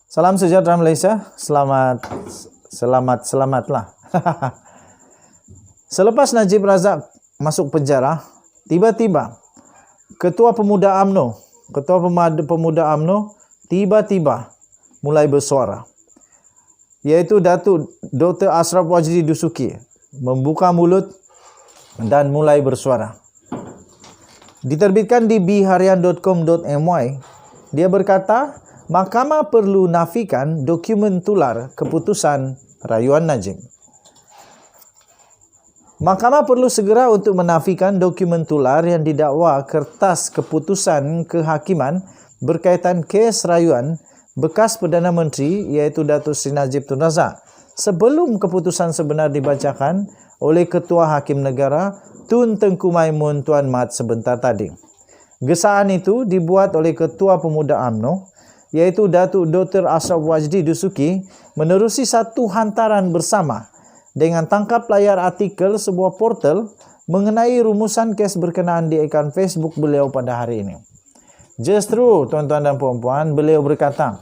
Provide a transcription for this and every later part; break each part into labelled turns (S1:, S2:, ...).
S1: Salam sejahtera Malaysia. Selamatlah. Selepas Najib Razak masuk penjara, tiba-tiba Ketua Pemuda UMNO tiba-tiba mulai bersuara, iaitu Datuk Dr. Ashraf Wajdi Dusuki membuka mulut dan mulai bersuara. Diterbitkan di bharian.com.my, dia berkata, Mahkamah perlu nafikan dokumen tular keputusan rayuan Najib. Mahkamah perlu segera untuk menafikan dokumen tular yang didakwa kertas keputusan kehakiman berkaitan kes rayuan bekas Perdana Menteri iaitu Datuk Seri Najib Tun Razak sebelum keputusan sebenar dibacakan oleh Ketua Hakim Negara Tun Tengku Maimun Tuan Mat sebentar tadi. Gesaan itu dibuat oleh Ketua Pemuda UMNO iaitu Datuk Dr. Ashraf Wajdi Dusuki menerusi satu hantaran bersama dengan tangkap layar artikel sebuah portal mengenai rumusan kes berkenaan di akaun Facebook beliau pada hari ini. Justru, tuan-tuan dan puan-puan, beliau berkata,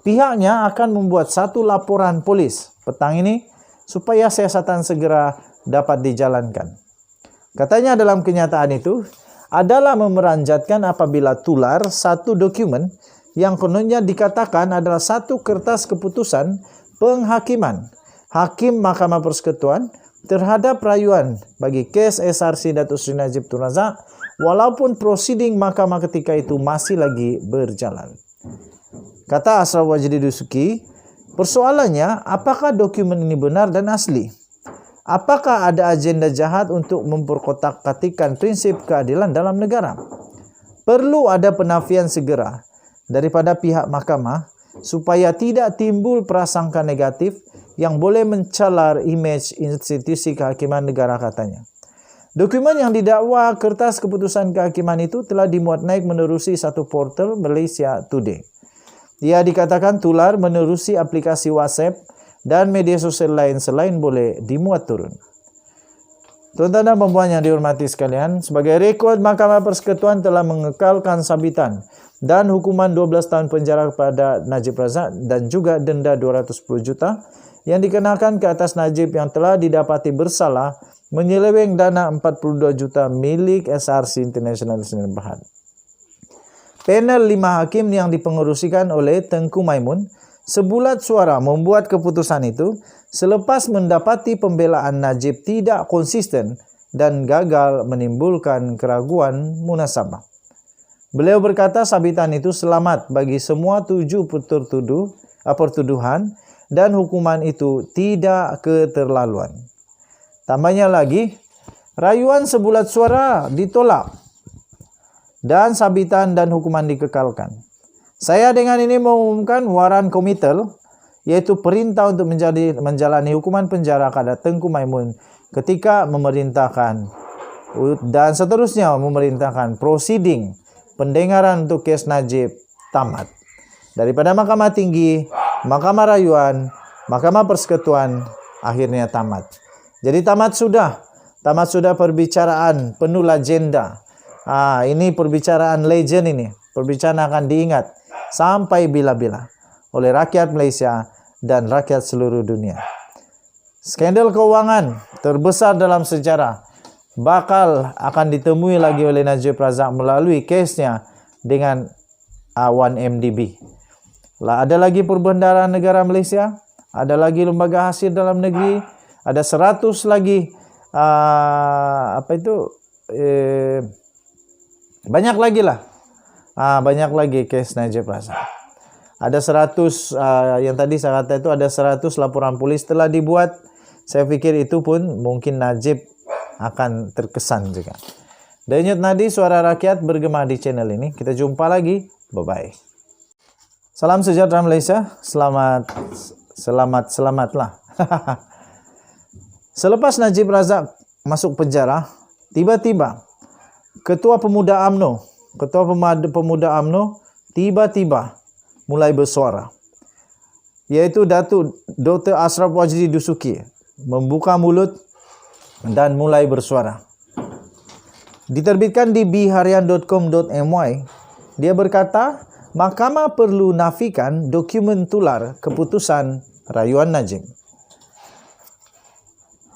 S1: pihaknya akan membuat satu laporan polis petang ini supaya siasatan segera dapat dijalankan. Katanya dalam kenyataan itu adalah memeranjatkan apabila tular satu dokumen yang kononnya dikatakan adalah satu kertas keputusan penghakiman Hakim Mahkamah Persekutuan terhadap rayuan bagi kes SRC Datuk Seri Najib Tun Razak walaupun prosiding mahkamah ketika itu masih lagi berjalan. Kata Ashraf Wajdi Dusuki, persoalannya apakah dokumen ini benar dan asli? Apakah ada agenda jahat untuk memperkotak-katikkan prinsip keadilan dalam negara? Perlu ada penafian segera daripada pihak mahkamah supaya tidak timbul prasangka negatif yang boleh mencalar imej institusi kehakiman negara, katanya. Dokumen yang didakwa kertas keputusan kehakiman itu telah dimuat naik menerusi satu portal Malaysia Today. Ia dikatakan tular menerusi aplikasi WhatsApp dan media sosial lain selain boleh dimuat turun. Tuan-tuan dan puan yang dihormati sekalian, sebagai rekod Mahkamah Persekutuan telah mengekalkan sabitan dan hukuman 12 tahun penjara kepada Najib Razak dan juga denda 210 juta yang dikenakan ke atas Najib yang telah didapati bersalah menyeleweng dana 42 juta milik SRC International Islam Berhad. Panel 5 hakim yang dipengerusikan oleh Tengku Maimun sebulat suara membuat keputusan itu selepas mendapati pembelaan Najib tidak konsisten dan gagal menimbulkan keraguan munasabah. Beliau berkata sabitan itu selamat bagi semua 7 pertuduhan dan hukuman itu tidak keterlaluan. Tambahnya lagi, rayuan sebulat suara ditolak dan sabitan dan hukuman dikekalkan. Saya dengan ini mengumumkan waran komitel, yaitu perintah untuk menjalani hukuman penjara kepada Tengku Maimun ketika memerintahkan dan seterusnya memerintahkan prosiding pendengaran untuk kes Najib tamat. Daripada Mahkamah Tinggi, Mahkamah Rayuan, Mahkamah Persekutuan akhirnya tamat. Jadi tamat sudah perbicaraan penuh legenda. Ini perbicaraan legend ini. Perbicaraan akan diingat sampai bila-bila oleh rakyat Malaysia dan rakyat seluruh dunia. Skandal keuangan terbesar dalam sejarah bakal akan ditemui lagi oleh Najib Razak melalui kesnya dengan 1MDB. Ada lagi Perbendaharaan Negara Malaysia, ada lagi Lembaga Hasil Dalam Negeri, ada 100 lagi banyak lagi lah. Banyak lagi kes Najib Razak. Ada 100 yang tadi saya kata itu ada 100 laporan polis telah dibuat. Saya fikir itu pun mungkin Najib akan terkesan juga. Denyut nadi suara rakyat bergema di channel ini. Kita jumpa lagi. Bye-bye. Salam sejahtera Malaysia. Selamatlah. Selepas Najib Razak masuk penjara, tiba-tiba Ketua Pemuda UMNO tiba-tiba mulai bersuara, iaitu Datuk Dr. Ashraf Wajdi Dusuki membuka mulut dan mulai bersuara. Diterbitkan di bharian.com.my, dia berkata, Mahkamah perlu nafikan dokumen tular keputusan rayuan Najib.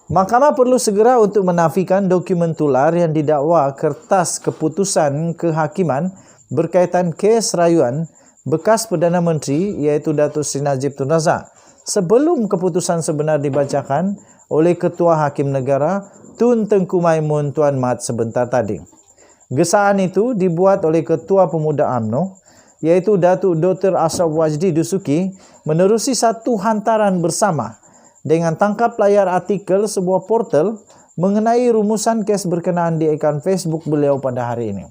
S1: Mahkamah perlu segera untuk menafikan dokumen tular yang didakwa kertas keputusan kehakiman berkaitan kes rayuan bekas Perdana Menteri iaitu Datuk Seri Najib Tun Razak sebelum keputusan sebenar dibacakan oleh Ketua Hakim Negara Tun Tengku Maimun Tuan Mat sebentar tadi. Gesaan itu dibuat oleh Ketua Pemuda UMNO iaitu Datuk Dr. Ashraf Wajdi Dusuki menerusi satu hantaran bersama dengan tangkap layar artikel sebuah portal mengenai rumusan kes berkenaan di akaun Facebook beliau pada hari ini.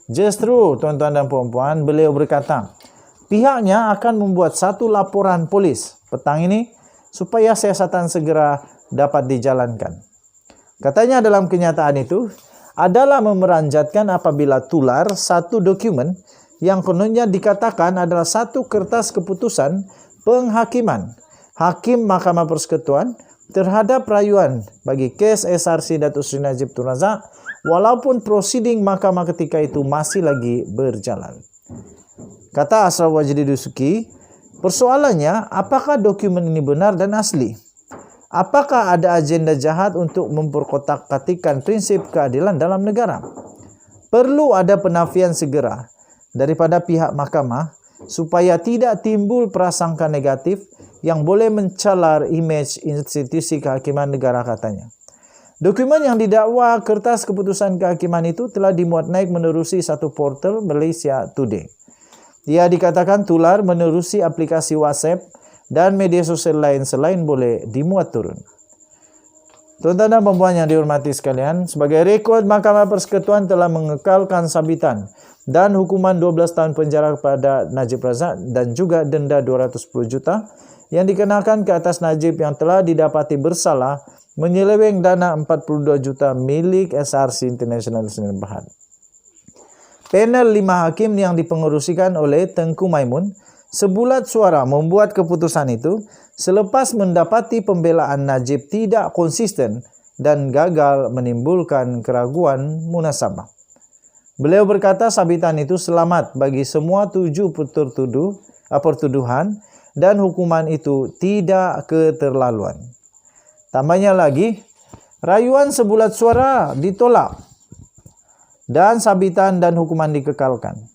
S1: Justru, tuan-tuan dan puan-puan, beliau berkata, pihaknya akan membuat satu laporan polis petang ini supaya siasatan segera dapat dijalankan. Katanya dalam kenyataan itu adalah memeranjatkan apabila tular satu dokumen yang kononnya dikatakan adalah satu kertas keputusan penghakiman Hakim Mahkamah Persekutuan terhadap rayuan bagi kes SRC Datuk Seri Najib Tun Razak walaupun prosiding mahkamah ketika itu masih lagi berjalan. Kata Ashraf Wajdi Dusuki, persoalannya apakah dokumen ini benar dan asli? Apakah ada agenda jahat untuk memperkotak-katikkan prinsip keadilan dalam negara? Perlu ada penafian segera daripada pihak mahkamah supaya tidak timbul prasangka negatif yang boleh mencalar imej institusi kehakiman negara, katanya. Dokumen yang didakwa kertas keputusan kehakiman itu telah dimuat naik menerusi satu portal Malaysia Today. Ia dikatakan tular menerusi aplikasi WhatsApp dan media sosial lain selain boleh dimuat turun. Tuan-tuan dan puan yang dihormati sekalian, sebagai rekod Mahkamah Persekutuan telah mengekalkan sabitan dan hukuman 12 tahun penjara kepada Najib Razak dan juga denda 210 juta yang dikenakan ke atas Najib yang telah didapati bersalah menyeleweng dana 42 juta milik SRC International Senin Berhad. Panel 5 hakim yang dipengerusikan oleh Tengku Maimun sebulat suara membuat keputusan itu selepas mendapati pembelaan Najib tidak konsisten dan gagal menimbulkan keraguan munasabah. Beliau berkata sabitan itu selamat bagi semua 7 pertuduhan dan hukuman itu tidak keterlaluan. Tambahnya lagi, rayuan sebulat suara ditolak dan sabitan dan hukuman dikekalkan.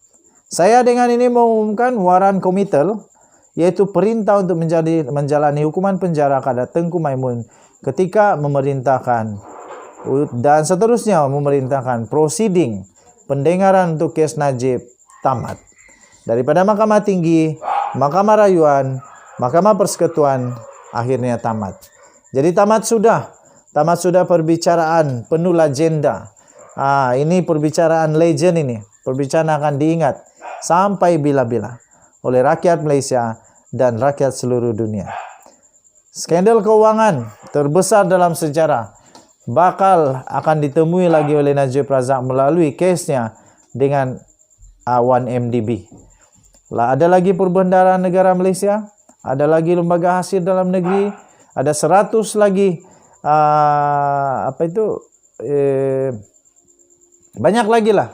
S1: Saya dengan ini mengumumkan waran komitel, yaitu perintah untuk menjalani hukuman penjara kepada Tengku Maimun ketika memerintahkan dan seterusnya memerintahkan prosiding pendengaran untuk kes Najib tamat. Daripada Mahkamah Tinggi, Mahkamah Rayuan, Mahkamah Persekutuan akhirnya tamat. Jadi tamat sudah perbicaraan penuh legenda. Ini perbicaraan legend ini, perbicaraan akan diingat sampai bila-bila oleh rakyat Malaysia dan rakyat seluruh dunia. Skandal keuangan terbesar dalam sejarah bakal akan ditemui lagi oleh Najib Razak melalui kesnya dengan 1MDB. Ada lagi Perbendaharaan Negara Malaysia, ada lagi Lembaga Hasil Dalam Negeri, ada 100 lagi banyak lagi lah.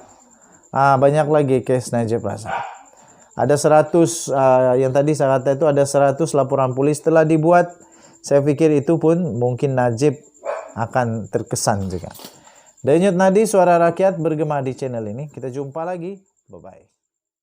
S1: Banyak lagi kes Najib Razak. Ada 100 yang tadi saya kata itu ada 100 laporan polis telah dibuat. Saya fikir itu pun mungkin Najib akan terkesan juga. Denyut nadi suara rakyat bergema di channel ini. Kita jumpa lagi. Bye-bye.